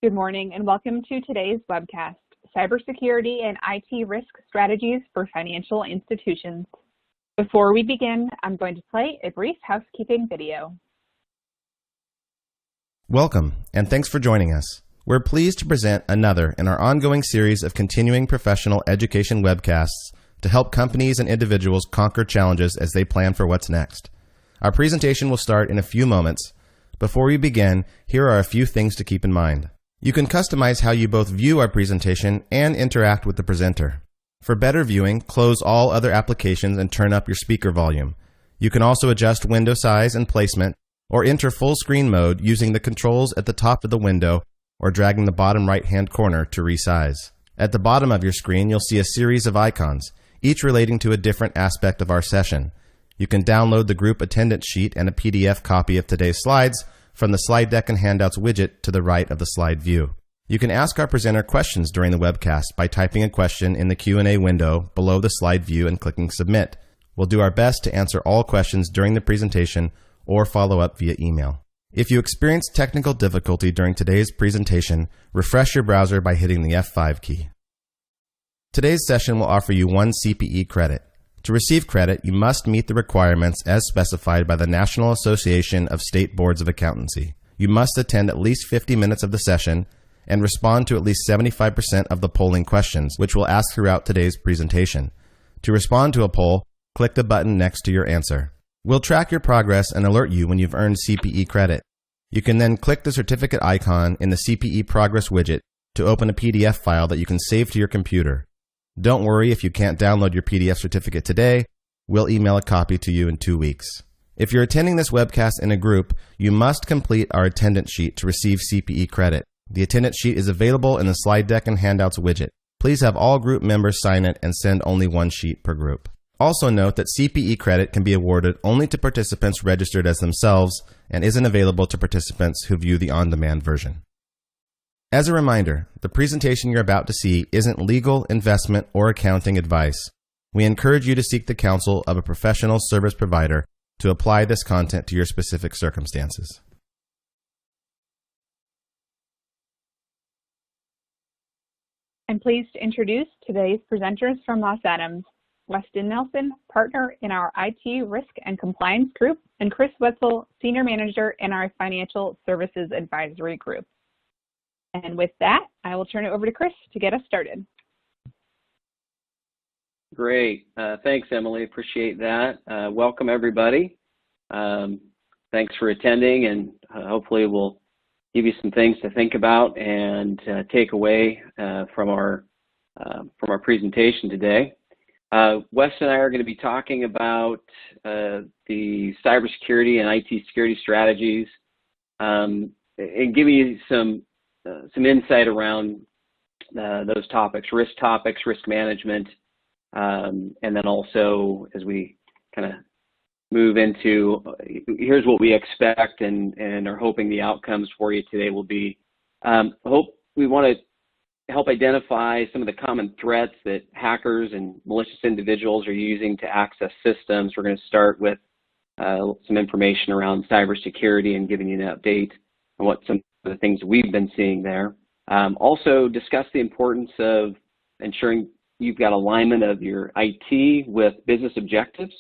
Good morning and welcome to today's webcast, Cybersecurity and IT Risk Strategies for Financial Institutions. Before we begin, I'm going to play a brief housekeeping video. Welcome, and thanks for joining us. We're pleased to present another in our ongoing series of continuing professional education webcasts to help companies and individuals conquer challenges as they plan for what's next. Our presentation will start in a few moments. Before we begin, here are a few things to keep in mind. You can customize how you both view our presentation and interact with the presenter. For better viewing, close all other applications and turn up your speaker volume. You can also adjust window size and placement or enter full screen mode using the controls at the top of the window or dragging the bottom right-hand corner to resize. At the bottom of your screen, you'll see a series of icons, each relating to a different aspect of our session. You can download the group attendance sheet and a PDF copy of today's slides from the slide deck and handouts widget to the right of the slide view. You can ask our presenter questions during the webcast by typing a question in the Q&A window below the slide view and clicking submit. We'll do our best to answer all questions during the presentation or follow up via email. If you experience technical difficulty during today's presentation, refresh your browser by hitting the F5 key. Today's session will offer you 1 CPE credit. To receive credit, you must meet the requirements as specified by the National Association of State Boards of Accountancy. You must attend at least 50 minutes of the session and respond to at least 75% of the polling questions, which we'll ask throughout today's presentation. To respond to a poll, click the button next to your answer. We'll track your progress and alert you when you've earned CPE credit. You can then click the certificate icon in the CPE Progress widget to open a PDF file that you can save to your computer. Don't worry if you can't download your PDF certificate today. We'll email a copy to you in 2 weeks. If you're attending this webcast in a group, you must complete our attendance sheet to receive CPE credit. The attendance sheet is available in the slide deck and handouts widget. Please have all group members sign it and send only 1 sheet per group. Also note that CPE credit can be awarded only to participants registered as themselves and isn't available to participants who view the on-demand version. As a reminder, the presentation you're about to see isn't legal, investment, or accounting advice. We encourage you to seek the counsel of a professional service provider to apply this content to your specific circumstances. I'm pleased to introduce today's presenters from Los Adams, Weston Nelson, partner in our IT Risk and Compliance group, and Chris Wetzel, senior manager in our Financial Services Advisory group. And with that, I will turn it over to Chris to get us started. Great. Thanks, Emily. Appreciate that. Welcome, everybody. Thanks for attending, and hopefully we'll give you some things to think about and take away from our presentation today. Weston and I are going to be talking about the cybersecurity and IT security strategies and giving you some insight around those topics, risk management, and then also as we kind of move into, here's what we expect and are hoping the outcomes for you today will be. We want to help identify some of the common threats that hackers and malicious individuals are using to access systems. We're going to start with some information around cybersecurity and giving you an update on what some of the things we've been seeing there. Also discuss the importance of ensuring you've got alignment of your IT with business objectives,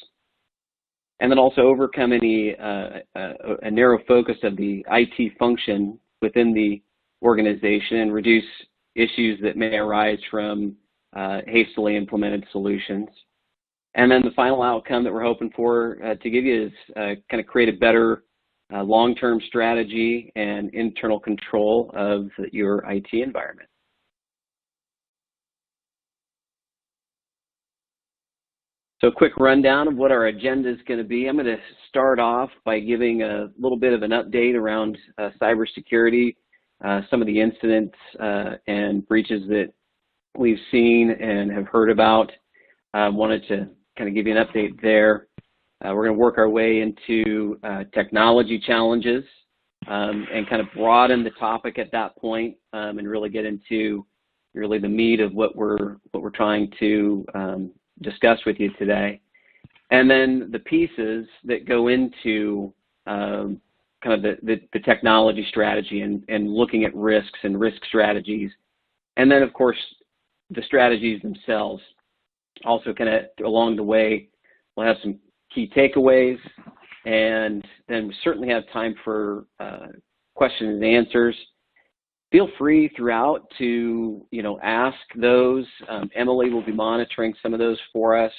and then also overcome any a narrow focus of the IT function within the organization and reduce issues that may arise from hastily implemented solutions. And then the final outcome that we're hoping for to give you is kind of create a better long-term strategy and internal control of your IT environment. So a quick rundown of what our agenda is going to be. I'm going to start off by giving a little bit of an update around cybersecurity, some of the incidents and breaches that we've seen and have heard about. Wanted to kind of give you an update there. We're going to work our way into technology challenges and kind of broaden the topic at that point and really get into really the meat of what we're trying to discuss with you today. And then the pieces that go into kind of the technology strategy and looking at risks and risk strategies. And then, of course, the strategies themselves. Also, kind of along the way, we'll have some key takeaways, and then we certainly have time for questions and answers. Feel free throughout to, ask those. Emily will be monitoring some of those for us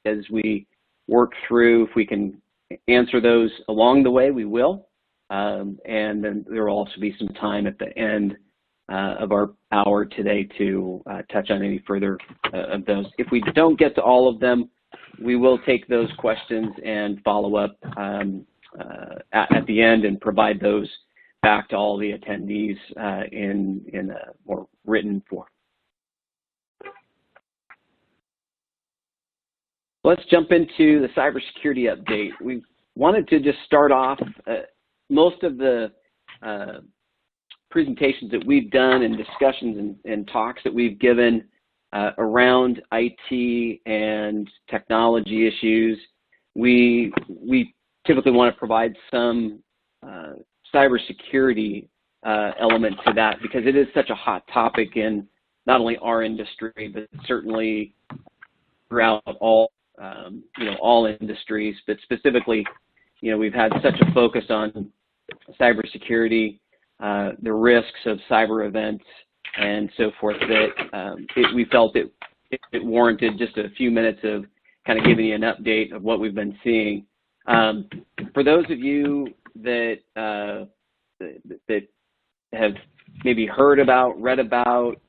as we work through. If we can answer those along the way, we will. And then there will also be some time at the end of our hour today to touch on any further of those. If we don't get to all of them, we will take those questions and follow up at the end and provide those back to all the attendees in a more written form. Let's jump into the cybersecurity update. We wanted to just start off most of the presentations that we've done and discussions and talks that we've given around IT and technology issues. We typically want to provide some cybersecurity element to that because it is such a hot topic in not only our industry, but certainly throughout all industries. But specifically, we've had such a focus on cybersecurity, the risks of cyber events, and so forth that we felt it warranted just a few minutes of kind of giving you an update of what we've been seeing. For those of you that have maybe heard about, read about,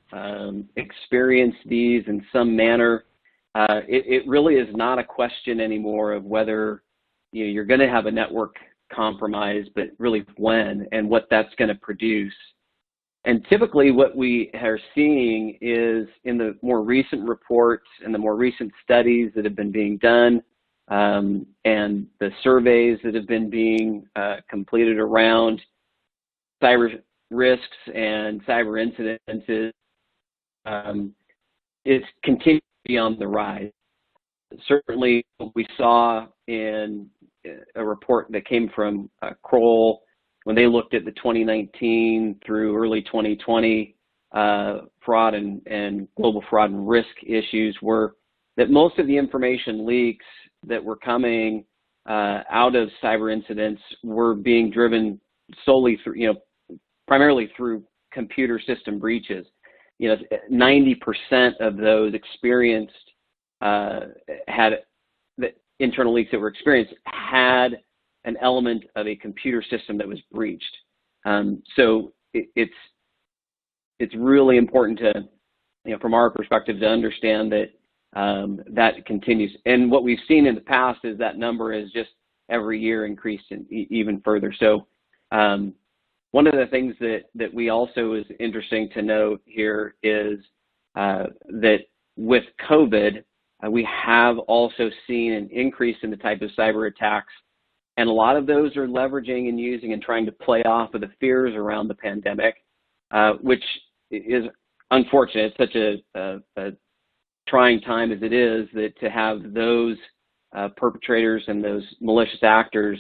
experienced these in some manner, it really is not a question anymore of whether you're going to have a network compromise, but really when and what that's going to produce. And typically what we are seeing is in the more recent reports and the more recent studies that have been being done and the surveys that have been being completed around cyber risks and cyber incidences, it's continuing to be on the rise. Certainly what we saw in a report that came from Kroll when they looked at the 2019 through early 2020 fraud and global fraud and risk issues were that most of the information leaks that were coming out of cyber incidents were being driven solely through, primarily through computer system breaches. 90% of those experienced had the internal leaks that were experienced had an element of a computer system that was breached. So it's really important to, from our perspective, to understand that that continues. And what we've seen in the past is that number is just every year increased even further. So one of the things that we also is interesting to note here is that with COVID, we have also seen an increase in the type of cyber attacks. And a lot of those are leveraging and using and trying to play off of the fears around the pandemic, which is unfortunate. It's such a trying time as it is that to have those perpetrators and those malicious actors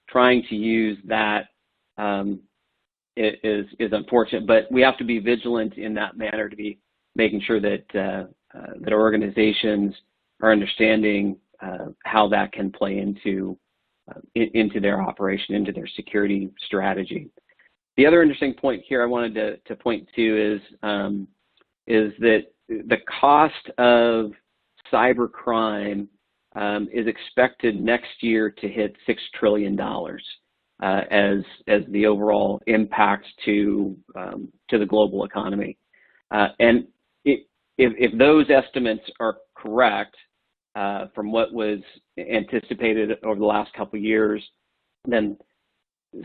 trying to use that is unfortunate. But we have to be vigilant in that manner to be making sure that that organizations are understanding how that can play into their operation, into their security strategy. The other interesting point here I wanted to point to is that the cost of cyber crime is expected next year to hit $6 trillion as the overall impact to the global economy. And if those estimates are correct from what was anticipated over the last couple of years, then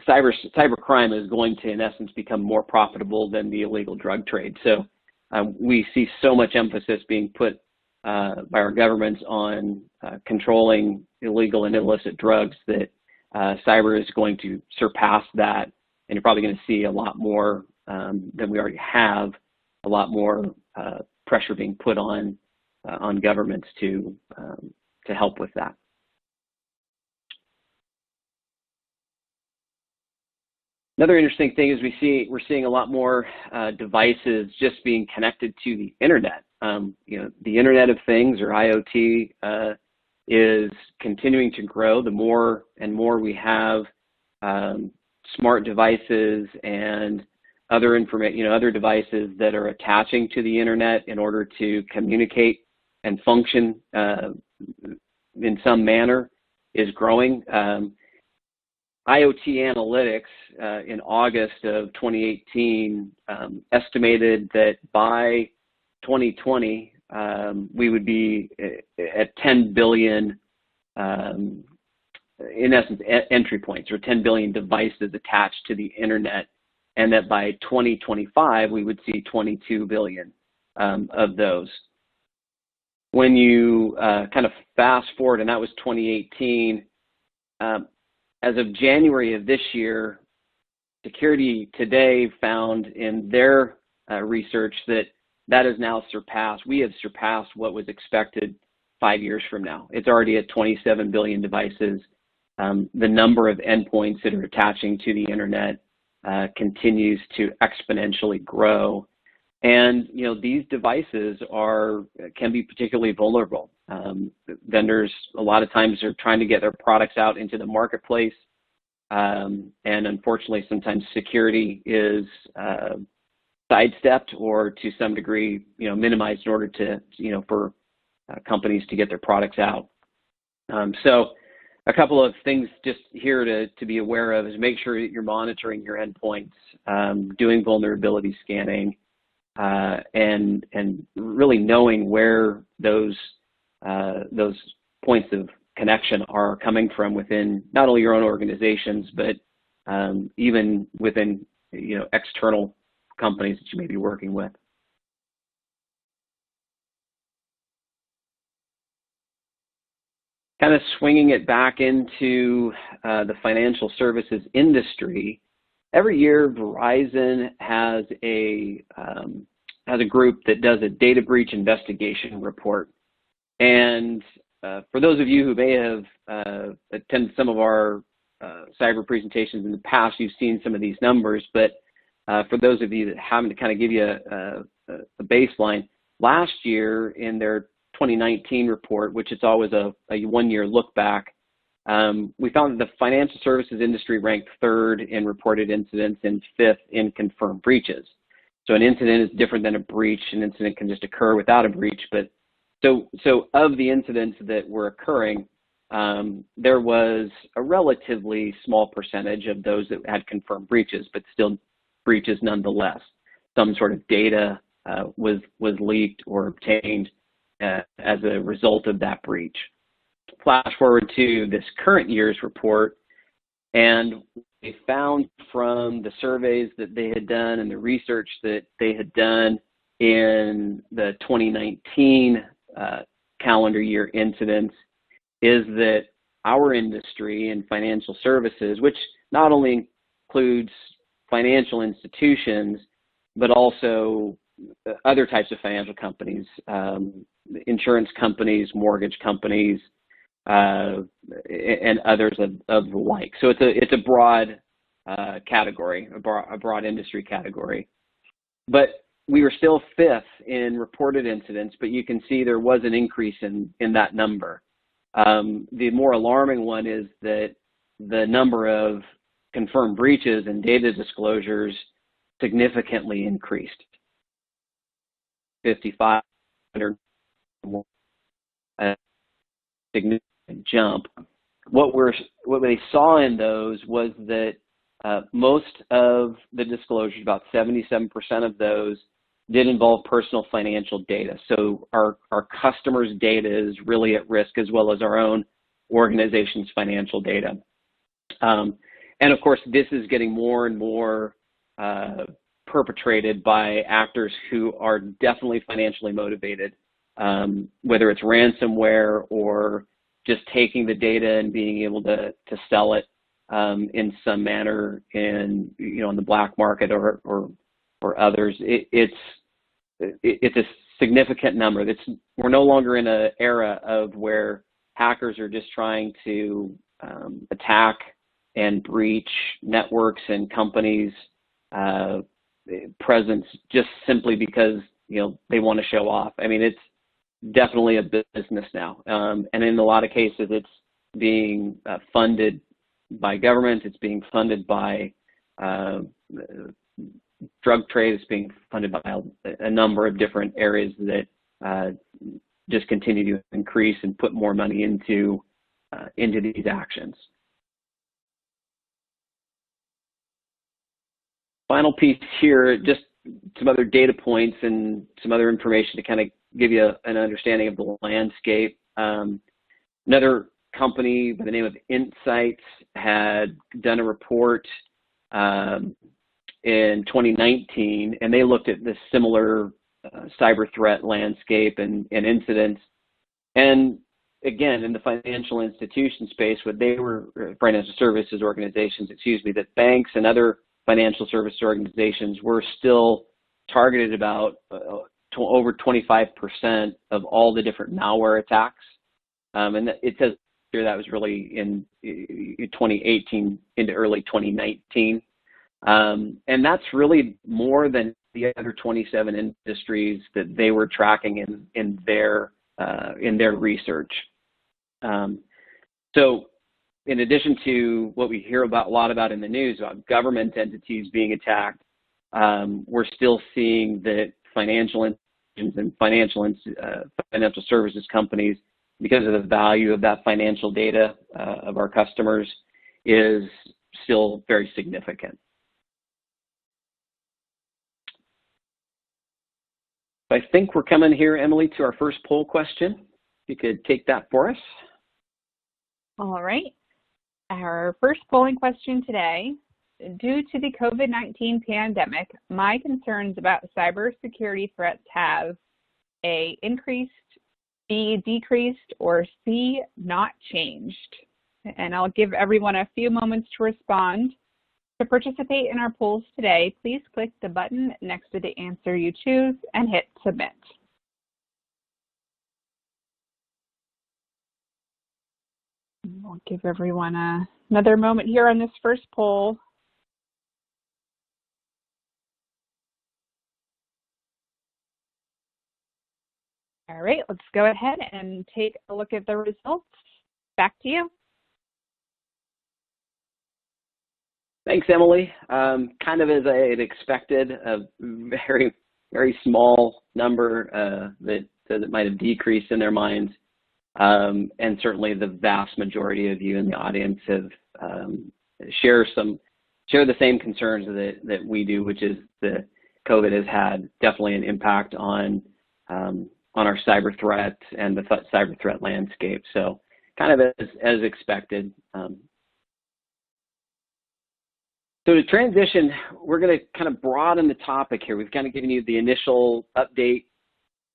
cyber crime is going to, in essence, become more profitable than the illegal drug trade. So we see so much emphasis being put by our governments on controlling illegal and illicit drugs that cyber is going to surpass that, and you're probably going to see a lot more than we already have, a lot more pressure being put on governments to help with that. Another interesting thing is we're seeing a lot more devices just being connected to the internet. The Internet of Things, or IoT, is continuing to grow. The more and more we have smart devices and other other devices that are attaching to the internet in order to communicate and function in some manner is growing. IoT Analytics in August of 2018 estimated that by 2020 we would be at 10 billion, in essence, entry points, or 10 billion devices attached to the internet, and that by 2025 we would see 22 billion of those. When you kind of fast forward, and that was 2018, as of January of this year, Security Today found in their research that is now surpassed. We have surpassed what was expected 5 years from now. It's already at 27 billion devices. The number of endpoints that are attaching to the internet continues to exponentially grow. And these devices can be particularly vulnerable. Vendors a lot of times are trying to get their products out into the marketplace, and unfortunately sometimes security is sidestepped or to some degree minimized in order to for companies to get their products out. So a couple of things just here to be aware of is make sure that you're monitoring your endpoints, doing vulnerability scanning, and really knowing where those points of connection are coming from within not only your own organizations, but even within external companies that you may be working with. Kind of swinging it back into the financial services industry, every year Verizon has a group that does a data breach investigation report. And for those of you who may have attended some of our cyber presentations in the past, you've seen some of these numbers. But for those of you that haven't, to kind of give you a baseline, last year in their 2019 report, which is always a one-year look back, we found that the financial services industry ranked third in reported incidents and fifth in confirmed breaches. So an incident is different than a breach. An incident can just occur without a breach. But so of the incidents that were occurring, there was a relatively small percentage of those that had confirmed breaches, but still breaches nonetheless. Some sort of data was leaked or obtained as a result of that breach. Flash forward to this current year's report, and they found from the surveys that they had done and the research that they had done in the 2019 calendar year incidents is that our industry in financial services, which not only includes financial institutions, but also other types of financial companies, insurance companies, mortgage companies, and others of the like. So it's a broad category, a broad industry category. But we were still fifth in reported incidents, but you can see there was an increase in that number. The more alarming one is that the number of confirmed breaches and data disclosures significantly increased. 5,500, a significant jump. What they saw in those was that most of the disclosures, about 77% of those, did involve personal financial data. So our customers' data is really at risk, as well as our own organization's financial data. And of course, this is getting more and more perpetrated by actors who are definitely financially motivated, whether it's ransomware or just taking the data and being able to sell it in some manner in the black market or others. It's a significant number. We're no longer in an era of where hackers are just trying to attack and breach networks and companies' presence just simply because they want to show off. I mean, it's definitely a business now, and in a lot of cases, it's being funded by government. It's being funded by drug trade. It's being funded by a number of different areas that just continue to increase and put more money into these actions. Final piece here, just some other data points and some other information to kind of give you an understanding of the landscape. Another company by the name of Insights had done a report in 2019, and they looked at this similar cyber threat landscape and incidents. And again, in the financial institution space, what they were, financial services organizations, that banks and other financial service organizations were still targeted about over 25% of all the different malware attacks. And it says here that was really in 2018 into early 2019. And that's really more than the other 27 industries that they were tracking in their research. So in addition to what we hear a lot about in the news about government entities being attacked, we're still seeing that financial institutions and financial services companies, because of the value of that financial data of our customers, is still very significant. I think we're coming here, Emily, to our first poll question. If you could take that for us. All right. Our first polling question today: due to the COVID-19 pandemic, my concerns about cybersecurity threats have A, increased, B, decreased, or C, not changed. And I'll give everyone a few moments to respond. To participate in our polls today, please click the button next to the answer you choose and hit submit. We'll give everyone another moment here on this first poll. All right, let's go ahead and take a look at the results. Back to you. Thanks, Emily. Kind of as I had expected, a very, very small number that might have decreased in their minds. And certainly the vast majority of you in the audience have share the same concerns that we do, which is that COVID has had definitely an impact on our cyber threat and the cyber threat landscape. So kind of as expected. So to transition, we're going to kind of broaden the topic here. We've kind of given you the initial update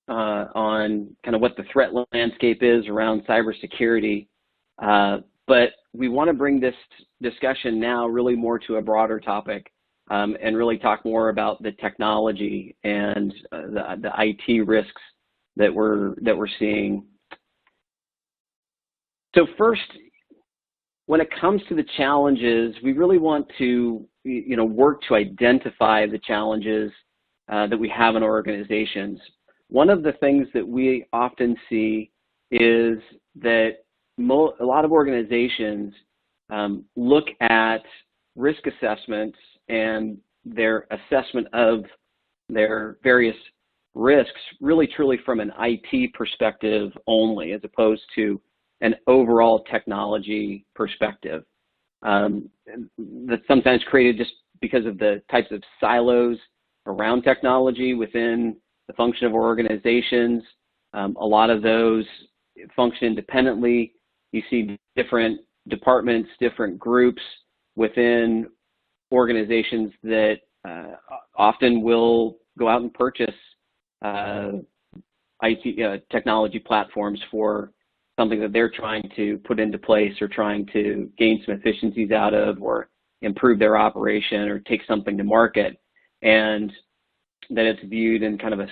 on kind of what the threat landscape is around cybersecurity, but we want to bring this discussion now really more to a broader topic and really talk more about the technology and the IT risks that we're seeing. So first, when it comes to the challenges, we really want to work to identify the challenges that we have in our organizations. One of the things that we often see is that a lot of organizations look at risk assessments and their assessment of their various risks really truly from an IT perspective only, as opposed to an overall technology perspective. That's sometimes created just because of the types of silos around technology within the function of organizations. A lot of those function independently. You see different departments, different groups within organizations that often will go out and purchase IT technology platforms for something that they're trying to put into place or trying to gain some efficiencies out of, or improve their operation, or take something to market, and that it's viewed in kind of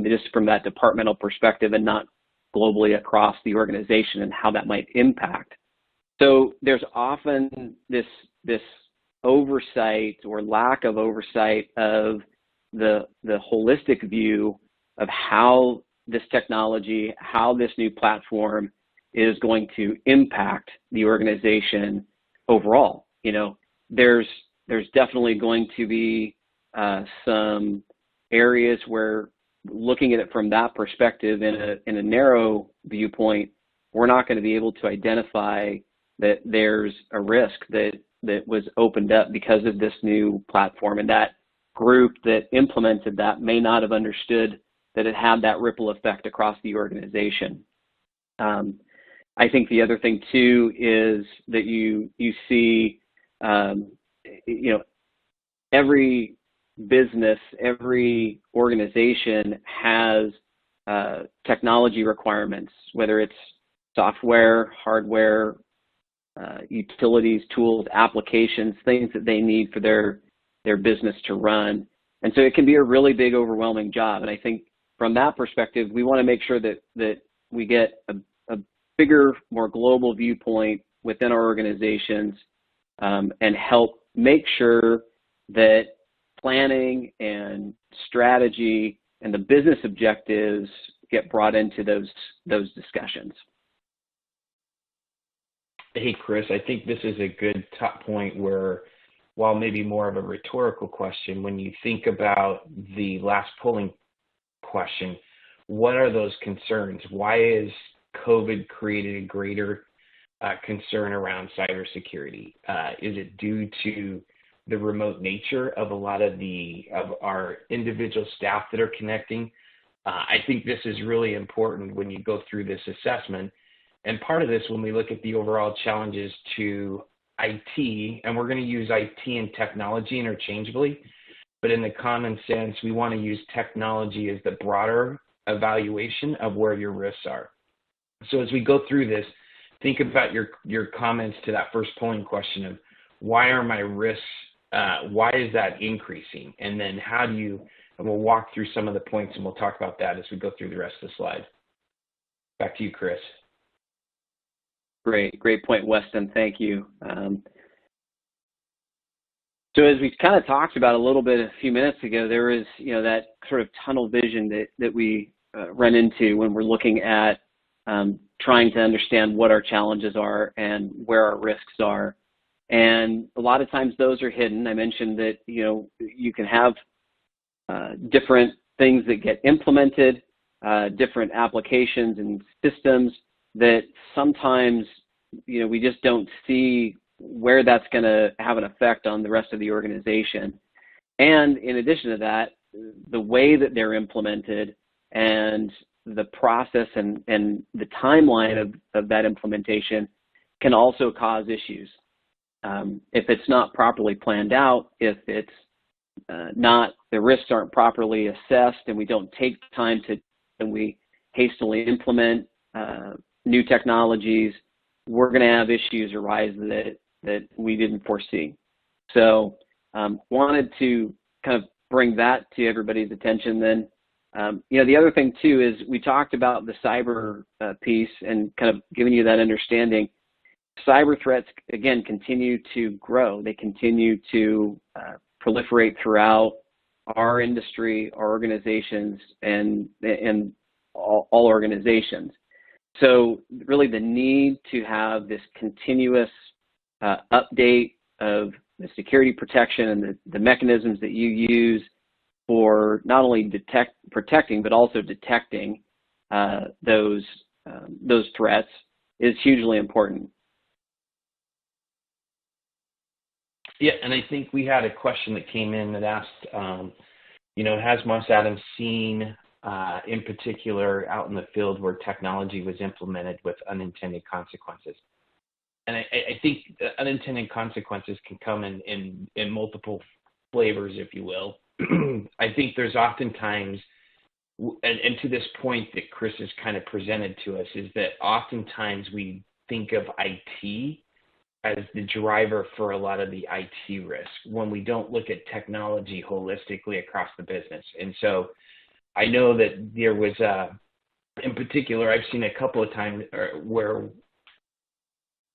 just from that departmental perspective and not globally across the organization and how that might impact So there's often this oversight or lack of oversight of the holistic view of how this technology, how this new platform is going to impact the organization overall. You know, there's definitely going to be some areas where, looking at it from that perspective in a narrow viewpoint, we're not going to be able to identify that there's a risk that was opened up because of this new platform, and that group that implemented that may not have understood that it had that ripple effect across the organization. I think the other thing too is that you see, you know, every business, every organization has technology requirements, whether it's software, hardware, utilities, tools, applications, things that they need for their business to run. And so it can be a really big, overwhelming job. And I think from that perspective, we want to make sure that we get a bigger, more global viewpoint within our organizations, and help make sure that planning and strategy and the business objectives get brought into those discussions. Hey, Chris, I think this is a good top point where, while maybe more of a rhetorical question, when you think about the last polling question, what are those concerns? Why is COVID created a greater concern around cybersecurity? Is it due to the remote nature of a lot of our individual staff that are connecting? I think this is really important when you go through this assessment. And part of this, when we look at the overall challenges to IT, and we're going to use IT and technology interchangeably, but in the common sense, we want to use technology as the broader evaluation of where your risks are. So as we go through this, think about your comments to that first polling question of, why are my risks, why is that increasing? And then and we'll walk through some of the points, and we'll talk about that as we go through the rest of the slide. Back to you, Chris. Great point, Weston. Thank you. So as we kind of talked about a little bit a few minutes ago, there is, you know, that sort of tunnel vision that we run into when we're looking at trying to understand what our challenges are and where our risks are. And a lot of times those are hidden. I mentioned that, you know, you can have different things that get implemented, different applications and systems that sometimes, you know, we just don't see where that's going to have an effect on the rest of the organization. And in addition to that, the way that they're implemented and the process and the timeline of that implementation can also cause issues. If it's not properly planned out, if it's the risks aren't properly assessed, and we don't take time and we hastily implement new technologies, we're going to have issues arise that we didn't foresee. So wanted to kind of bring that to everybody's attention. Then, you know, the other thing too is we talked about the cyber piece and kind of giving you that understanding. Cyber threats, again, continue to grow. They continue to proliferate throughout our industry, our organizations, and all organizations. So really the need to have this continuous update of the security protection and the mechanisms that you use for not only protecting, but also detecting those threats is hugely important. Yeah, and I think we had a question that came in that asked, you know, has Moss Adams seen, in particular, out in the field where technology was implemented with unintended consequences? And I think unintended consequences can come in multiple flavors, if you will. I think there's oftentimes, and to this point that Chris has kind of presented to us, is that oftentimes we think of IT as the driver for a lot of the IT risk when we don't look at technology holistically across the business. And so I know that there was, in particular, I've seen a couple of times where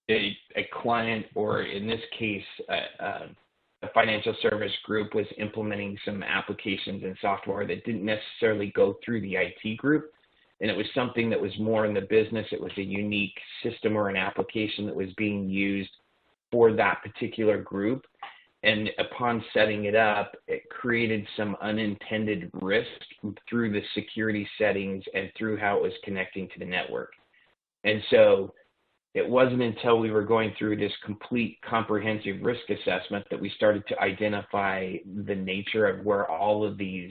a client, or in this case, a financial service group was implementing some applications and software that didn't necessarily go through the IT group. And it was something that was more in the business. It was a unique system or an application that was being used for that particular group. And upon setting it up, it created some unintended risk through the security settings and through how it was connecting to the network. And so it wasn't until we were going through this complete comprehensive risk assessment that we started to identify the nature of where all of these,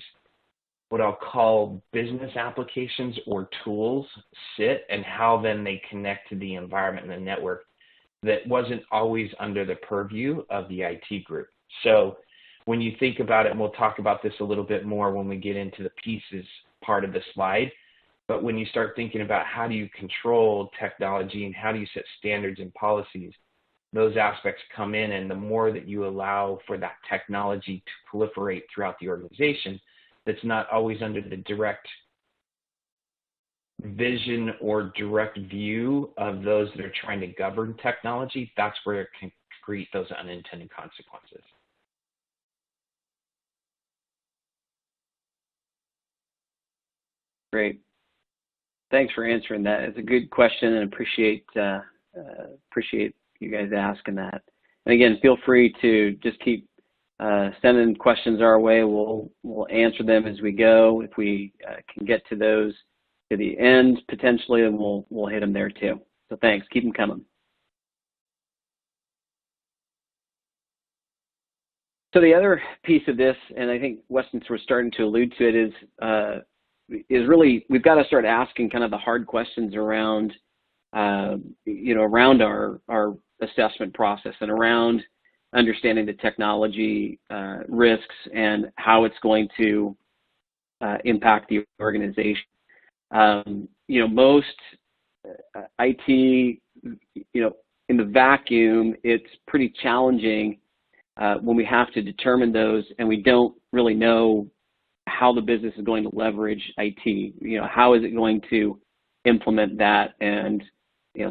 what I'll call business applications or tools, sit, and how then they connect to the environment and the network that wasn't always under the purview of the IT group. So when you think about it, and we'll talk about this a little bit more when we get into the pieces part of the slide, but when you start thinking about how do you control technology and how do you set standards and policies, those aspects come in, and the more that you allow for that technology to proliferate throughout the organization, that's not always under the direct vision or direct view of those that are trying to govern technology, that's where it can create those unintended consequences. Great. Thanks for answering that. It's a good question, and appreciate you guys asking that. And again, feel free to just keep sending questions our way. We'll answer them as we go. If we can get to those to the end potentially, and we'll hit them there too. So thanks. Keep them coming. So the other piece of this, and I think Weston was starting to allude to it, is really we've got to start asking kind of the hard questions around around our assessment process and around understanding the technology risks and how it's going to impact the organization. Most IT, in the vacuum, it's pretty challenging when we have to determine those and we don't really know how the business is going to leverage IT. How is it going to implement that? And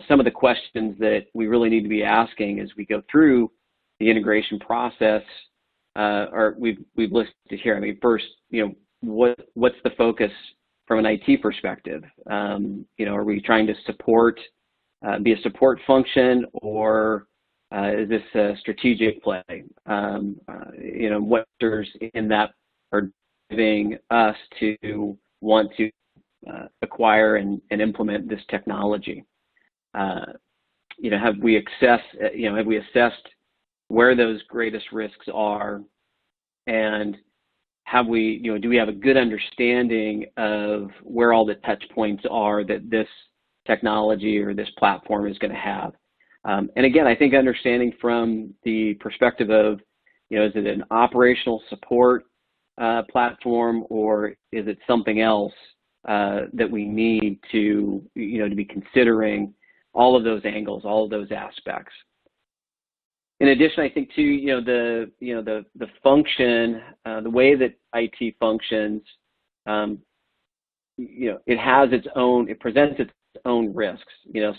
some of the questions that we really need to be asking as we go through the integration process are we've listed here. I mean, first, what's the focus from an IT perspective? Are we trying to be a support function, or is this a strategic play? What factors in that are driving us to want to acquire and implement this technology? Have we assessed where those greatest risks are, and do we have a good understanding of where all the touch points are that this technology or this platform is going to have? And again, I think understanding from the perspective of, is it an operational support platform, or is it something else that we need to be considering all of those angles, all of those aspects. In addition, I think too, the function, the way that IT functions, it presents its own risks.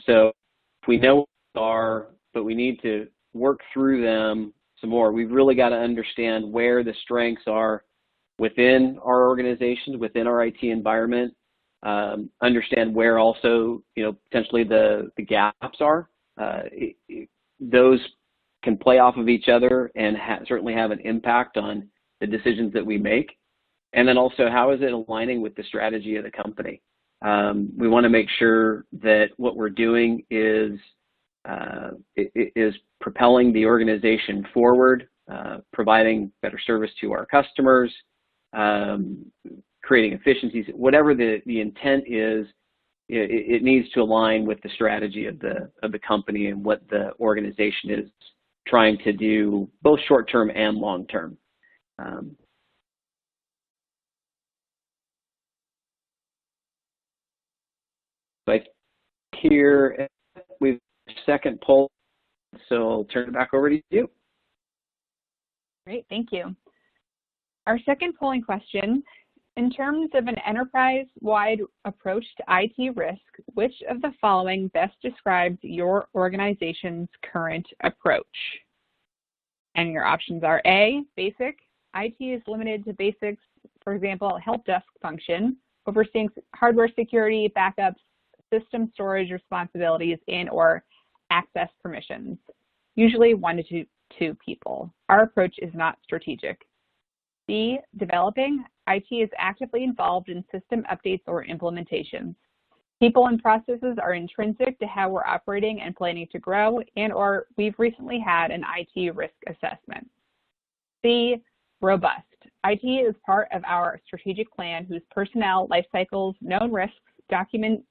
So if we know what they are, but we need to work through them some more, we've really got to understand where the strengths are within our organizations, within our IT environment. Understand where also, potentially the gaps are. Those can play off of each other and certainly have an impact on the decisions that we make. And then also, how is it aligning with the strategy of the company? We want to make sure that what we're doing is propelling the organization forward, providing better service to our customers, creating efficiencies. Whatever the intent is, it needs to align with the strategy of the company and what the organization is trying to do, both short-term and long-term. But here we've second poll, so I'll turn it back over to you. Great, thank you. Our second polling question In terms of an enterprise-wide approach to IT risk, which of the following best describes your organization's current approach? And your options are A, basic. IT is limited to basics, for example, help desk function, overseeing hardware security, backups, system storage responsibilities, and/or access permissions, usually 1 to 2 people. Our approach is not strategic. B, developing. IT is actively involved in system updates or implementations. People and processes are intrinsic to how we're operating and planning to grow, and/or we've recently had an IT risk assessment. C, robust. IT is part of our strategic plan whose personnel, life cycles, known risks, documented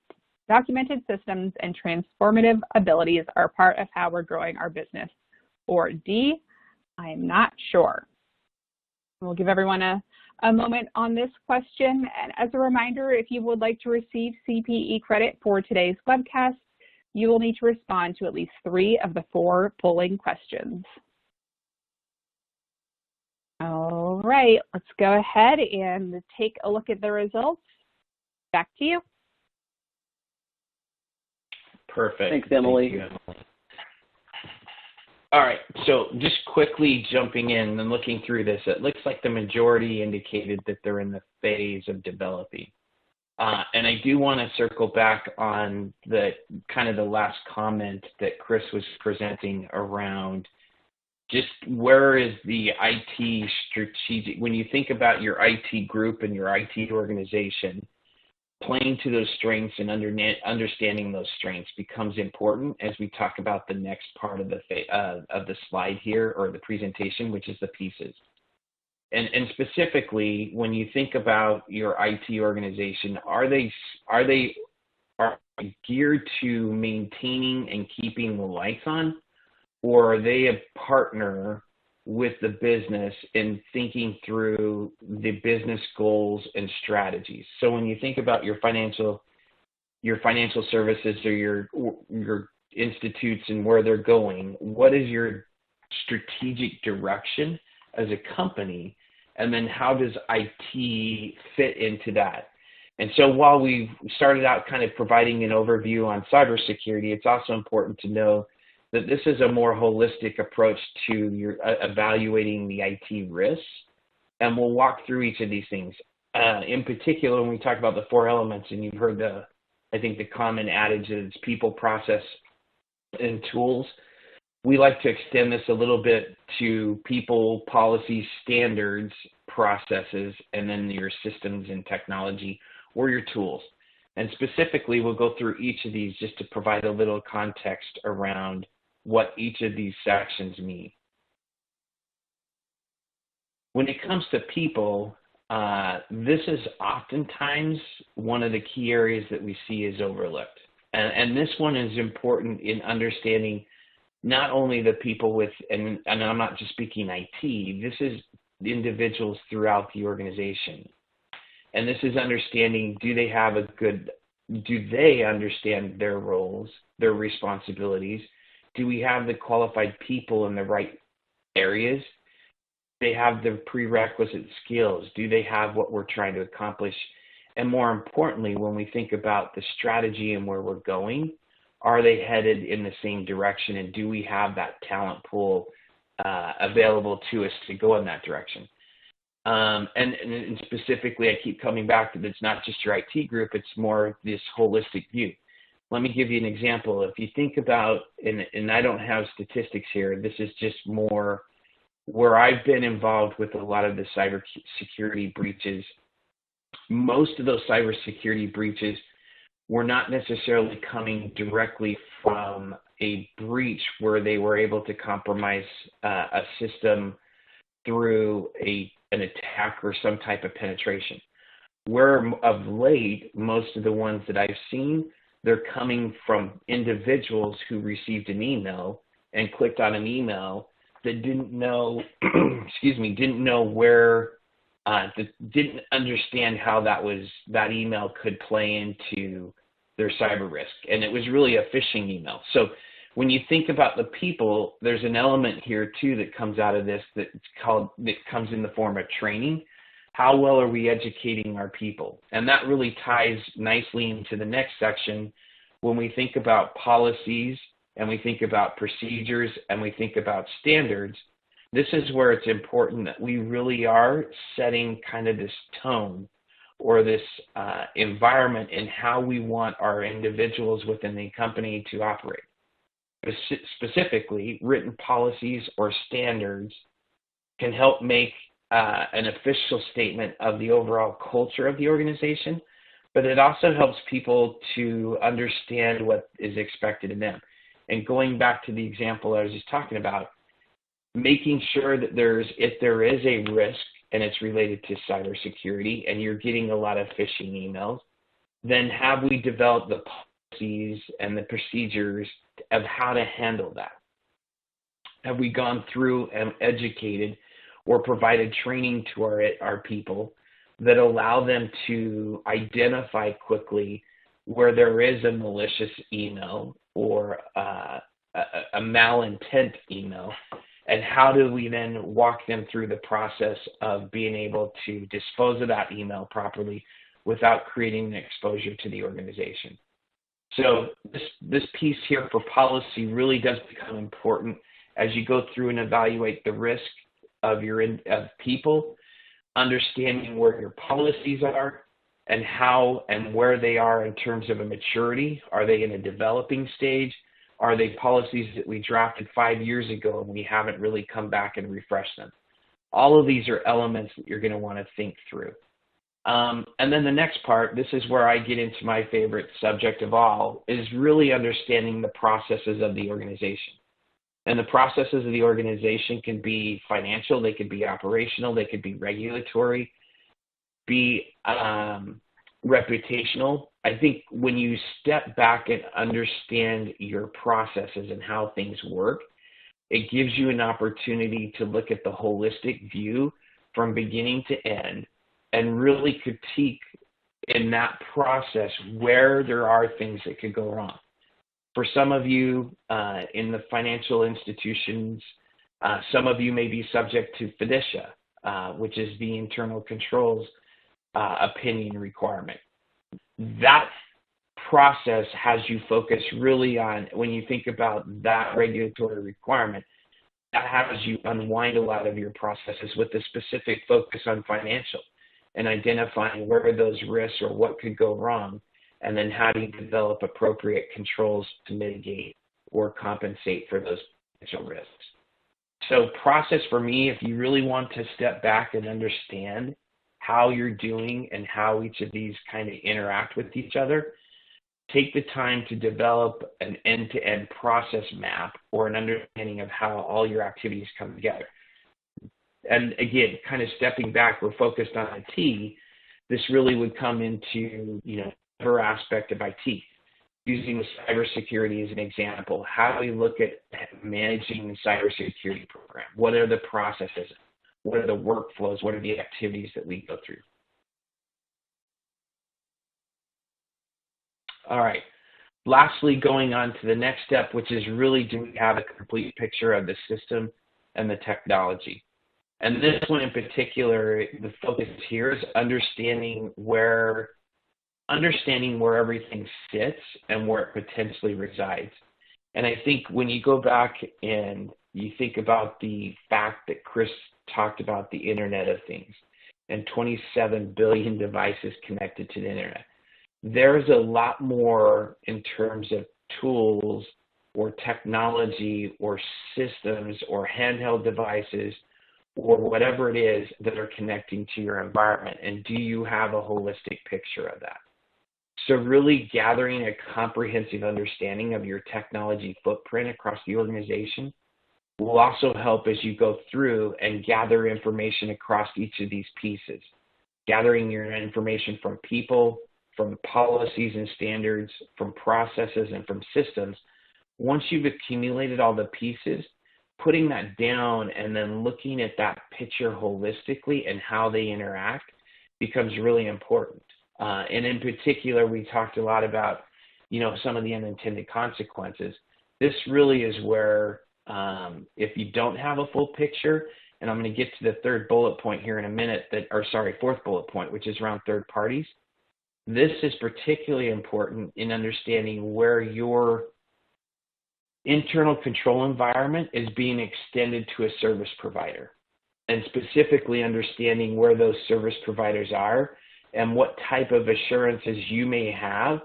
systems, and transformative abilities are part of how we're growing our business. Or D, I'm not sure. We'll give everyone a moment on this question. And as a reminder, if you would like to receive CPE credit for today's webcast, you will need to respond to at least 3 of the 4 polling questions. All right, let's go ahead and take a look at the results. Back to you. Perfect. Thanks, Emily. Thank you, Emily. All right, so just quickly jumping in and looking through this, it looks like the majority indicated that they're in the phase of developing. And I do want to circle back on the kind of the last comment that Chris was presenting around just where is the IT strategic, when you think about your IT group and your IT organization, playing to those strengths and understanding those strengths becomes important as we talk about the next part of the slide here, or the presentation, which is the pieces. And specifically, when you think about your IT organization, are they geared to maintaining and keeping the lights on, or are they a partner with the business in thinking through the business goals and strategies? So when you think about your financial services or your institutes and where they're going, what is your strategic direction as a company? And then how does IT fit into that? And so while we've started out kind of providing an overview on cybersecurity, it's also important to know that this is a more holistic approach to your evaluating the IT risks, and we'll walk through each of these things. In particular, when we talk about the 4 elements, and you've heard I think the common adage is people, process, and tools. We like to extend this a little bit to people, policies, standards, processes, and then your systems and technology, or your tools. And specifically, we'll go through each of these just to provide a little context around what each of these sections mean. When it comes to people, this is oftentimes one of the key areas that we see is overlooked. And this one is important in understanding not only the people with, and I'm not just speaking IT, this is individuals throughout the organization. And this is understanding, do they understand their roles, their responsibilities? Do we have the qualified people in the right areas? Do they have the prerequisite skills? Do they have what we're trying to accomplish? And more importantly, when we think about the strategy and where we're going, are they headed in the same direction? And do we have that talent pool available to us to go in that direction? And specifically, I keep coming back to it's not just your IT group, it's more this holistic view. Let me give you an example. If you think about, and I don't have statistics here, this is just more where I've been involved with a lot of the cybersecurity breaches. Most of those cybersecurity breaches were not necessarily coming directly from a breach where they were able to compromise a system through an attack or some type of penetration. Where of late, most of the ones that I've seen, they're coming from individuals who received an email and clicked on an email that didn't know, didn't know where, didn't understand how that email could play into their cyber risk. And it was really a phishing email. So when you think about the people, there's an element here too that comes out of this that comes in the form of training. how well are we educating our people? And that really ties nicely into the next section when we think about policies and we think about procedures and we think about standards. This is where it's important that we really are setting kind of this tone or this environment in how we want our individuals within the company to operate. Specifically, written policies or standards can help make an official statement of the overall culture of the organization, but it also helps people to understand what is expected of them. And going back to the example I was just talking about, making sure that if there is a risk and it's related to cybersecurity and you're getting a lot of phishing emails, then have we developed the policies and the procedures of how to handle that? Have we gone through and educated or provided training to our people that allow them to identify quickly where there is a malicious email or a malintent email, and how do we then walk them through the process of being able to dispose of that email properly without creating an exposure to the organization? So this piece here for policy really does become important as you go through and evaluate the risk of people, understanding where your policies are and how and where they are in terms of a maturity. Are they in a developing stage? Are they policies that we drafted 5 years ago and we haven't really come back and refreshed them? All of these are elements that you're going to want to think through. And then the next part, this is where I get into my favorite subject of all, is really understanding the processes of the organization. And the processes of the organization can be financial, they could be operational, they could be regulatory, be reputational. I think when you step back and understand your processes and how things work, it gives you an opportunity to look at the holistic view from beginning to end and really critique in that process where there are things that could go wrong. For some of you in the financial institutions, some of you may be subject to FIDICIA, which is the internal controls opinion requirement. That process has you focus really on, when you think about that regulatory requirement, that has you unwind a lot of your processes with a specific focus on financial and identifying where those risks or what could go wrong, and then how do you develop appropriate controls to mitigate or compensate for those potential risks. So process for me, if you really want to step back and understand how you're doing and how each of these kind of interact with each other, take the time to develop an end-to-end process map or an understanding of how all your activities come together. And again, kind of stepping back, we're focused on IT. This really would come into, every aspect of IT. Using cybersecurity as an example, how do we look at managing the cybersecurity program? What are the processes? What are the workflows? What are the activities that we go through? All right. Lastly, going on to the next step, which is really, do we have a complete picture of the system and the technology? And this one in particular, the focus here is understanding where everything sits and where it potentially resides. And I think when you go back and you think about the fact that Chris talked about the Internet of Things and 27 billion devices connected to the Internet, there's a lot more in terms of tools or technology or systems or handheld devices or whatever it is that are connecting to your environment. And do you have a holistic picture of that? So really gathering a comprehensive understanding of your technology footprint across the organization will also help as you go through and gather information across each of these pieces. Gathering your information from people, from policies and standards, from processes, and from systems. Once you've accumulated all the pieces, putting that down and then looking at that picture holistically and how they interact becomes really important. And in particular, we talked a lot about, some of the unintended consequences. This really is where if you don't have a full picture, and I'm going to get to the third bullet point here in a minute, fourth bullet point, which is around third parties. This is particularly important in understanding where your internal control environment is being extended to a service provider, and specifically understanding where those service providers are and what type of assurances you may have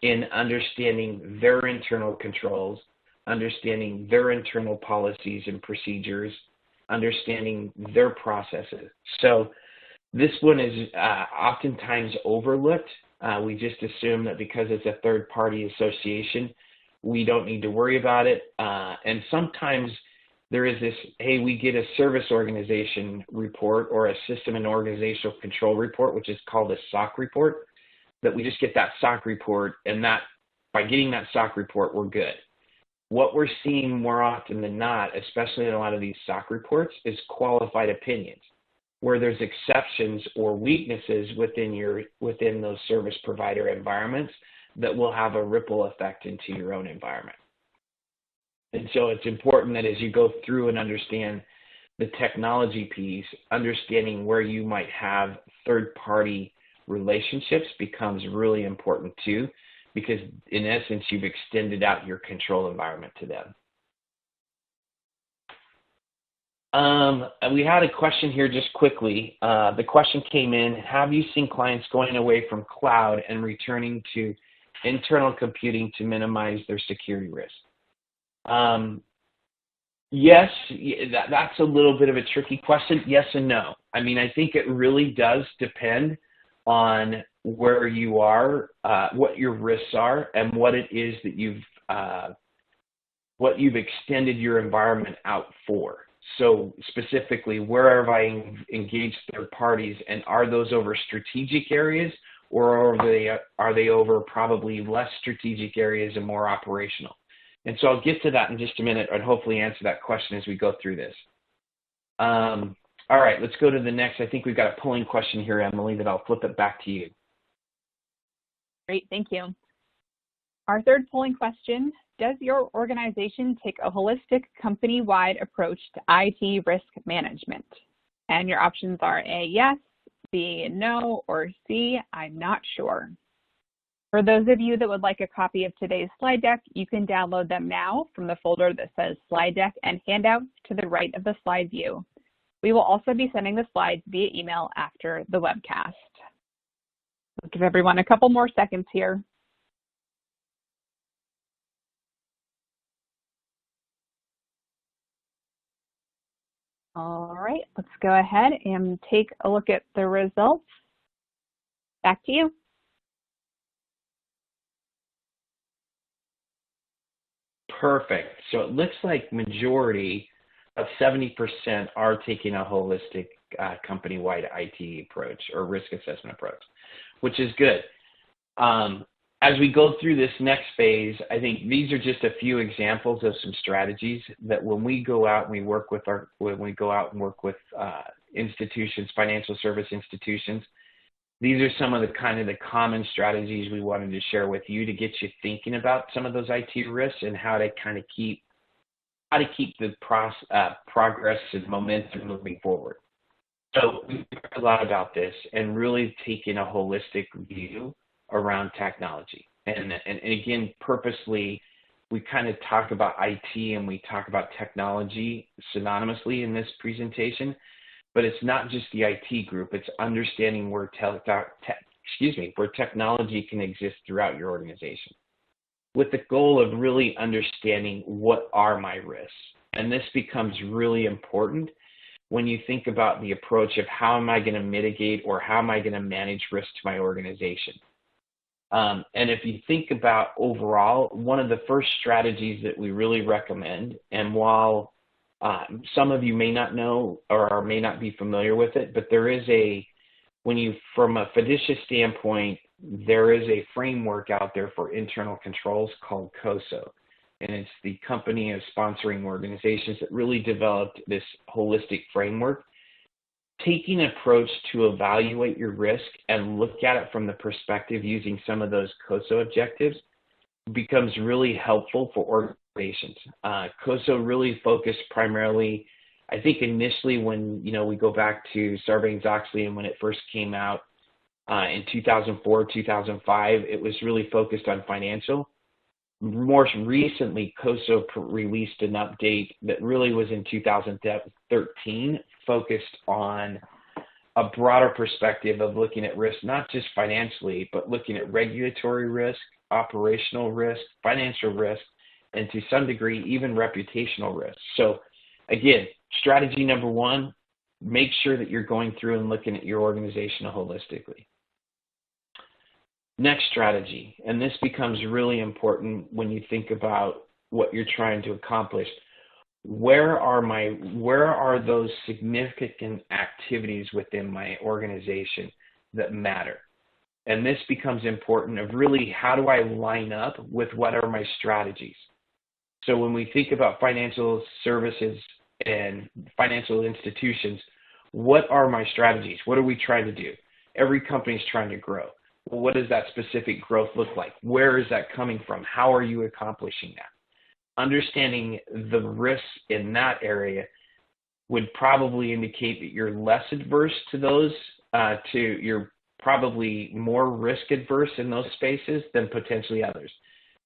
in understanding their internal controls, understanding their internal policies and procedures, understanding their processes. So this one is oftentimes overlooked. We just assume that because it's a third-party association, we don't need to worry about it. And sometimes there is this, hey, we get a service organization report or a system and organizational control report, which is called a SOC report, that we just get that SOC report, and that by getting that SOC report, we're good. What we're seeing more often than not, especially in a lot of these SOC reports, is qualified opinions, where there's exceptions or weaknesses within those service provider environments that will have a ripple effect into your own environment. And so it's important that as you go through and understand the technology piece, understanding where you might have third-party relationships becomes really important too, because in essence, you've extended out your control environment to them. We had a question here just quickly. The question came in, have you seen clients going away from cloud and returning to internal computing to minimize their security risk? Yes, that's a little bit of a tricky question. Yes and no. I mean, I think it really does depend on where you are, what your risks are, and what it is that what you've extended your environment out for. So specifically, where have I engaged third parties, and are those over strategic areas, or are they over probably less strategic areas and more operational? And so I'll get to that in just a minute and hopefully answer that question as we go through this. All right, let's go to the next. I think we've got a polling question here, Emily, that I'll flip it back to you. Great, thank you. Our third polling question, does your organization take a holistic company-wide approach to IT risk management? And your options are A, yes, B, no, or C, I'm not sure. For those of you that would like a copy of today's slide deck, you can download them now from the folder that says slide deck and handouts to the right of the slide view. We will also be sending the slides via email after the webcast. We'll give everyone a couple more seconds here. All right, let's go ahead and take a look at the results. Back to you. Perfect. So it looks like majority of 70% are taking a holistic company-wide IT approach or risk assessment approach, which is good. As we go through this next phase, I think these are just a few examples of some strategies that when we go out and we work with institutions, financial service institutions, these are some of the common strategies we wanted to share with you to get you thinking about some of those IT risks and how to keep the progress and momentum moving forward. So we've talked a lot about this and really taking a holistic view around technology. And again, purposely, we kind of talk about IT and we talk about technology synonymously in this presentation, but it's not just the IT group, it's understanding where technology can exist throughout your organization, with the goal of really understanding what are my risks. And this becomes really important when you think about the approach of how am I going to mitigate or how am I going to manage risk to my organization. And if you think about overall, one of the first strategies that we really recommend, and while some of you may not know or may not be familiar with it, but there is from a fiduciary standpoint, there is a framework out there for internal controls called COSO. And it's the company of sponsoring organizations that really developed this holistic framework, taking an approach to evaluate your risk and look at it from the perspective using some of those COSO objectives becomes really helpful for organizations. COSO really focused primarily I think initially when, we go back to Sarbanes-Oxley and when it first came out in 2004, 2005, it was really focused on financial. More recently, COSO released an update that really was in 2013, focused on a broader perspective of looking at risk, not just financially, but looking at regulatory risk, operational risk, financial risk, and to some degree, even reputational risk. So again, strategy number one, make sure that you're going through and looking at your organization holistically. Next strategy, and this becomes really important when you think about what you're trying to accomplish. Where are those significant activities within my organization that matter? And this becomes important of really how do I line up with what are my strategies? So when we think about financial services and financial institutions, what are my strategies? What are we trying to do? Every company is trying to grow. Well, what does that specific growth look like? Where is that coming from? How are you accomplishing that? Understanding the risks in that area would probably indicate that you're less adverse to those, you're probably more risk adverse in those spaces than potentially others.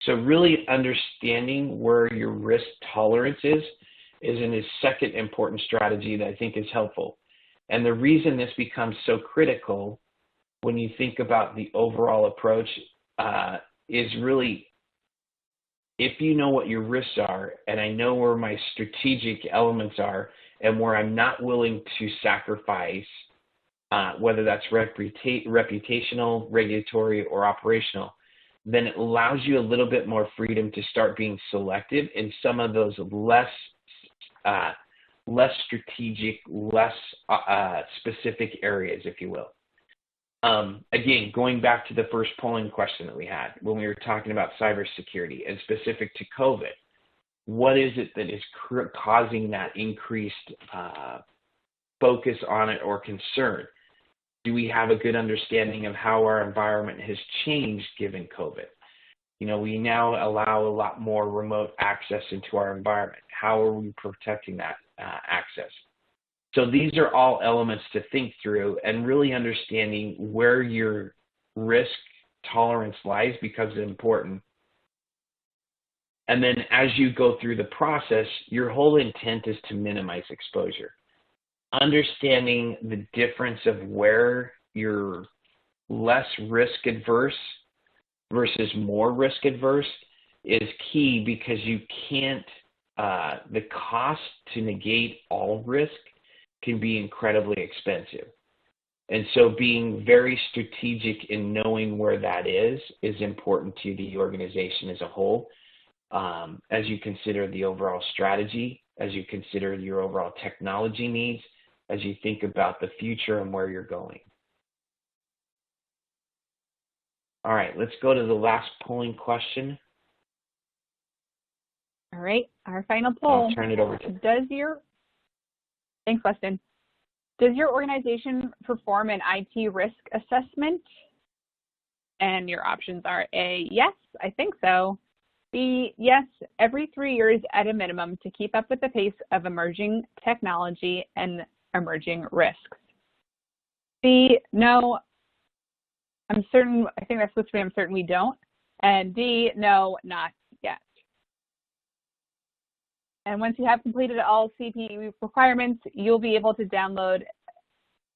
So really understanding where your risk tolerance is a second important strategy that I think is helpful. And the reason this becomes so critical when you think about the overall approach is really, if you know what your risks are, and I know where my strategic elements are, and where I'm not willing to sacrifice, whether that's reputational, regulatory, or operational, then it allows you a little bit more freedom to start being selective in some of those less strategic, less specific areas, if you will. Again, going back to the first polling question that we had when we were talking about cybersecurity and specific to COVID, what is it that is causing that increased focus on it or concern? Do we have a good understanding of how our environment has changed given COVID? We now allow a lot more remote access into our environment. How are we protecting that access? So these are all elements to think through, and really understanding where your risk tolerance lies becomes important. And then as you go through the process, your whole intent is to minimize exposure. Understanding the difference of where you're less risk adverse versus more risk adverse is key, because you can't, the cost to negate all risk can be incredibly expensive. And so being very strategic in knowing where that is important to the organization as a whole, as you consider the overall strategy, as you consider your overall technology needs, as you think about the future and where you're going. All right, let's go to the last polling question. All right, our final poll. I'll turn it over to... Thanks, Weston. Does your organization perform an IT risk assessment? And your options are A, yes, I think so. B, yes, every 3 years at a minimum to keep up with the pace of emerging technology and emerging risks. C, no, I think that's supposed to be I'm certain we don't. And D, no, not yet. And once you have completed all CPE requirements, you'll be able to download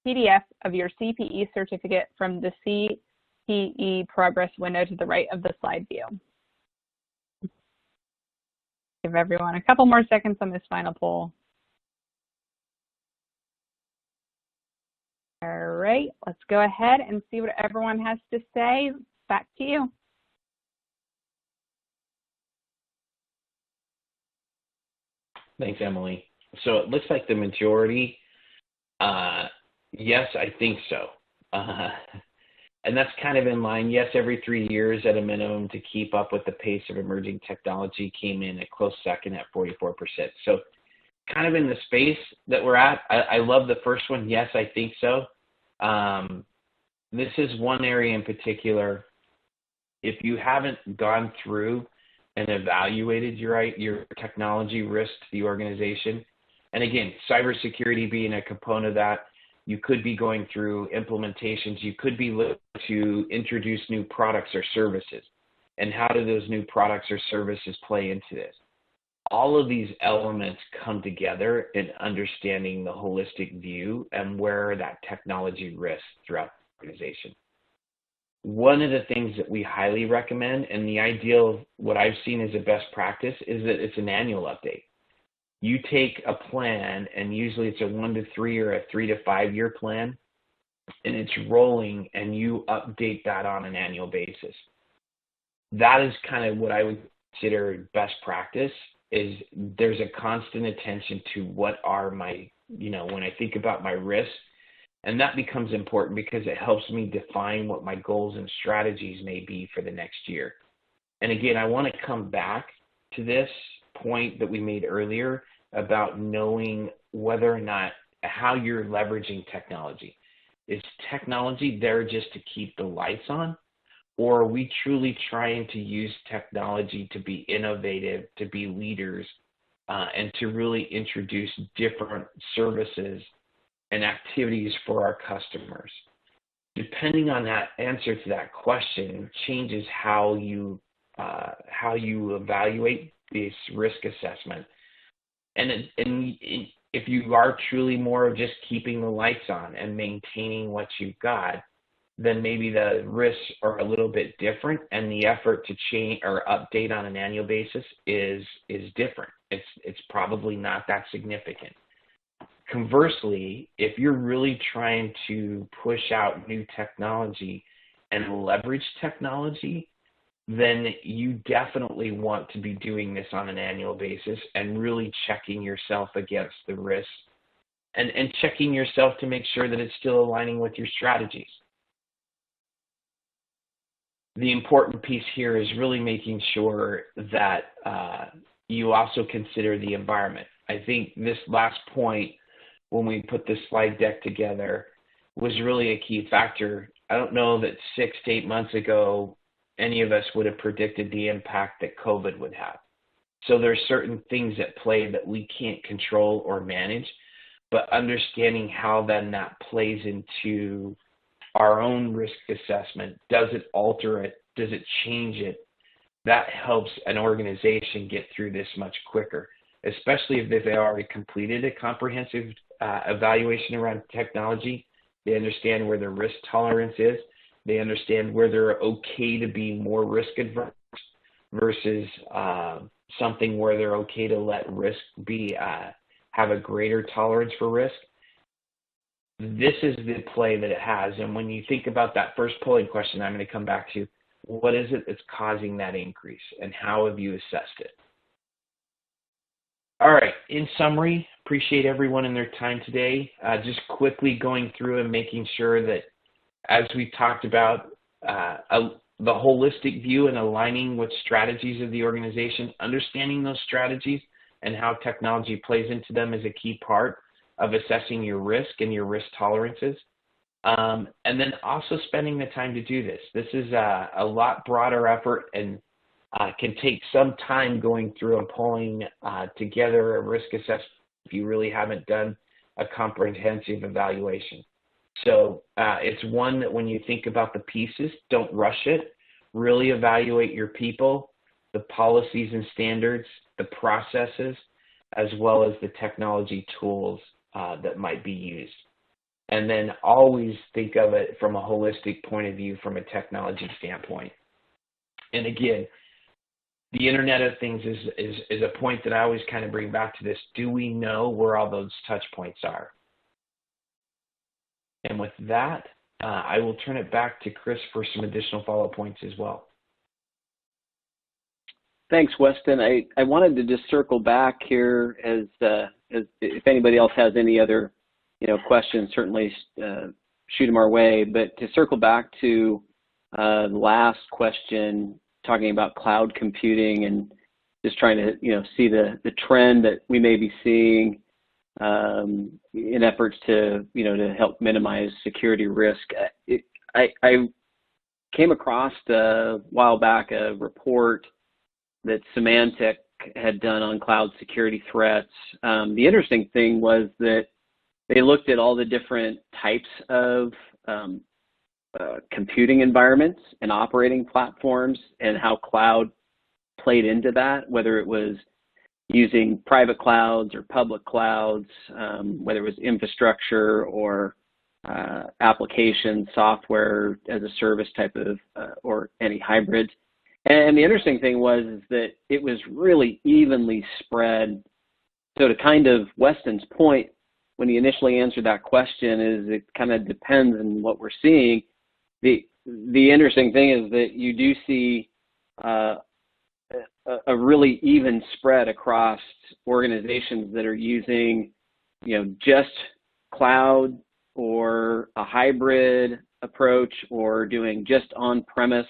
PDF of your CPE certificate from the CPE progress window to the right of the slide view. Give everyone a couple more seconds on this final poll. All right, let's go ahead and see what everyone has to say. Back to you. Thanks, Emily. So it looks like the majority, yes, I think so. And that's kind of in line. Yes, every 3 years at a minimum to keep up with the pace of emerging technology came in a close second at 44%. So kind of in the space that we're at. I love the first one. Yes, I think so. This is one area in particular. If you haven't gone through and evaluated your technology risk to the organization, And again, cybersecurity being a component of that, you could be going through implementations. You could be looking to introduce new products or services. And how do those new products or services play into this? All of these elements come together in understanding the holistic view and where that technology risks throughout the organization. One of the things that we highly recommend, and the ideal, what I've seen as a best practice, is that it's an annual update. You take a plan, and usually it's a 1 to 3 or a 3 to 5 year plan, and it's rolling, and you update that on an annual basis. That is kind of what I would consider best practice, is there's a constant attention to what are my, when I think about my risks, and that becomes important because it helps me define what my goals and strategies may be for the next year. And again, I want to come back to this point that we made earlier about knowing whether or not how you're leveraging technology. Is technology there just to keep the lights on? Or are we truly trying to use technology to be innovative, to be leaders, and to really introduce different services and activities for our customers? Depending on that answer to that question changes how you evaluate this risk assessment. And if you are truly more of just keeping the lights on and maintaining what you've got, then maybe the risks are a little bit different, and the effort to change or update on an annual basis is different. It's probably not that significant. Conversely, if you're really trying to push out new technology and leverage technology, then you definitely want to be doing this on an annual basis and really checking yourself against the risks and checking yourself to make sure that it's still aligning with your strategies. The important piece here is really making sure that you also consider the environment. I think this last point, when we put this slide deck together, was really a key factor. I don't know that 6 to 8 months ago, any of us would have predicted the impact that COVID would have. So there's certain things at play that we can't control or manage, but understanding how then that plays into our own risk assessment, does it alter it? Does it change it? That helps an organization get through this much quicker, especially if they've already completed a comprehensive evaluation around technology. They understand where their risk tolerance is. They understand where they're okay to be more risk adverse versus something where they're okay to let risk be have a greater tolerance for risk. This is the play that it has. And when you think about that first polling question, I'm going to come back to what is it that's causing that increase and how have you assessed it? All right, in summary, appreciate everyone and their time today. Just quickly going through and making sure that, as we've talked about, the holistic view and aligning with strategies of the organization, understanding those strategies and how technology plays into them is a key part of assessing your risk and your risk tolerances. And then also spending the time to do this. This is a lot broader effort and can take some time going through and pulling together a risk assessment if you really haven't done a comprehensive evaluation. So it's one that when you think about the pieces, don't rush it. Really evaluate your people, the policies and standards, the processes, as well as the technology tools that might be used. And then always think of it from a holistic point of view from a technology standpoint. And again, the Internet of Things is a point that I always kind of bring back to this. Do we know where all those touch points are? And with that, I will turn it back to Chris for some additional follow-up points as well. Thanks, Weston. I wanted to just circle back here as if anybody else has any other questions, certainly shoot them our way. But to circle back to the last question, talking about cloud computing and just trying to see the trend that we may be seeing in efforts to to help minimize security risk. I came across a while back a report that Symantec had done on cloud security threats. The interesting thing was that they looked at all the different types of computing environments and operating platforms and how cloud played into that, whether it was using private clouds or public clouds, whether it was infrastructure or application software as a service type of or any hybrid. And the interesting thing was that it was really evenly spread. So to kind of Weston's point, when he initially answered that question, is it kind of depends on what we're seeing. The interesting thing is that you do see a really even spread across organizations that are using, just cloud or a hybrid approach or doing just on-premise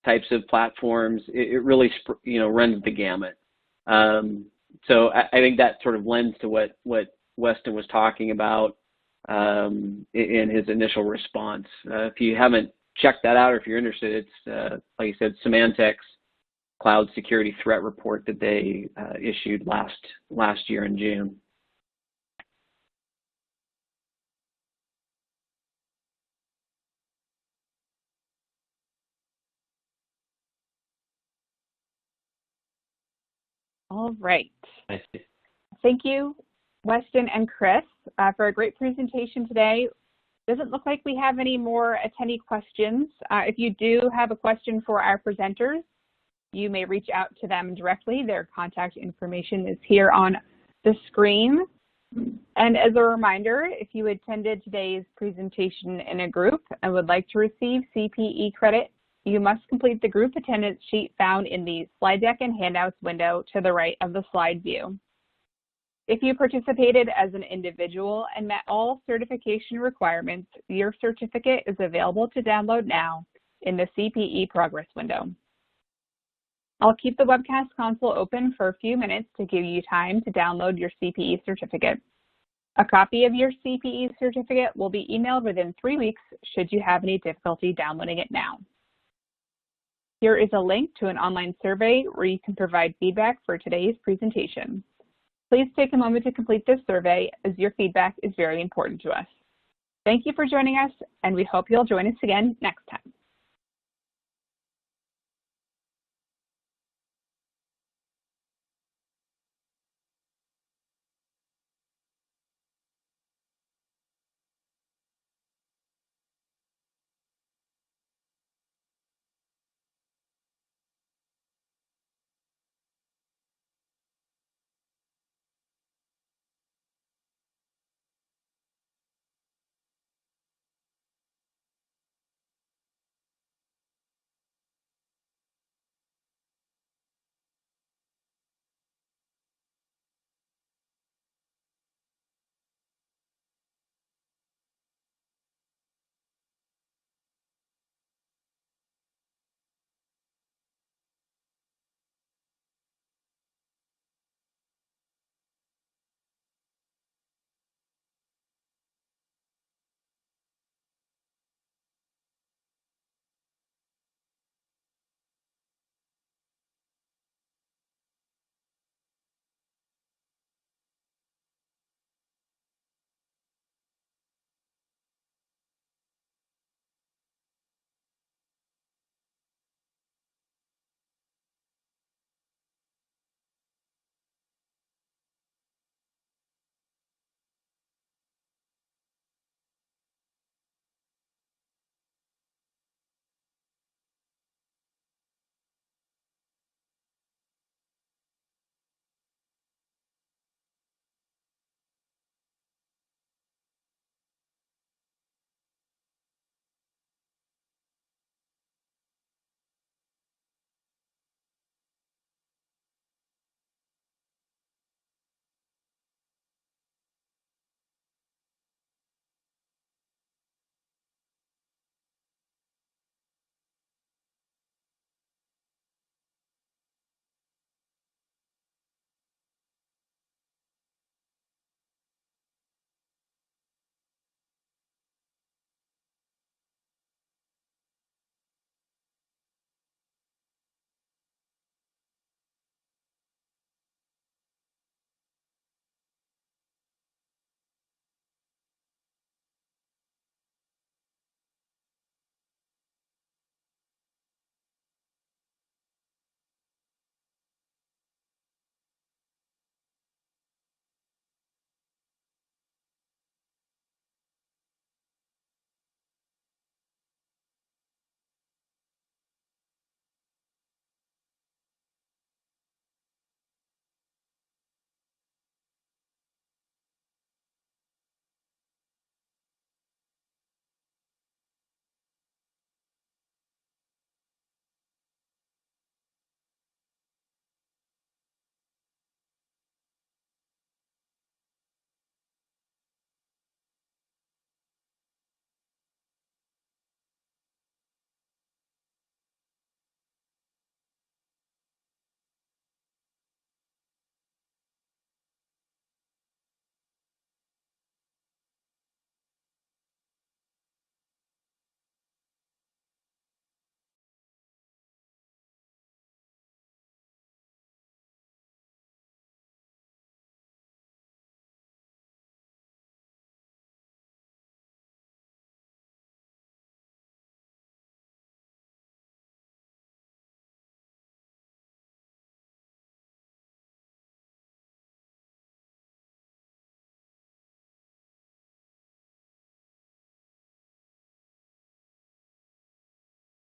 types of platforms. It really, runs the gamut. So I think that sort of lends to what Weston was talking about in his initial response. If you haven't checked that out, or if you're interested, it's, like you said, Symantec's Cloud Security Threat Report that they issued last year in June. All right. Thank you, Weston and Chris, for a great presentation today. Doesn't look like we have any more attendee questions. If you do have a question for our presenters, you may reach out to them directly. Their contact information is here on the screen. And as a reminder, if you attended today's presentation in a group and would like to receive CPE credit, you must complete the group attendance sheet found in the slide deck and handouts window to the right of the slide view. If you participated as an individual and met all certification requirements, your certificate is available to download now in the CPE progress window. I'll keep the webcast console open for a few minutes to give you time to download your CPE certificate. A copy of your CPE certificate will be emailed within 3 weeks should you have any difficulty downloading it now. Here is a link to an online survey where you can provide feedback for today's presentation. Please take a moment to complete this survey, as your feedback is very important to us. Thank you for joining us, and we hope you'll join us again next time.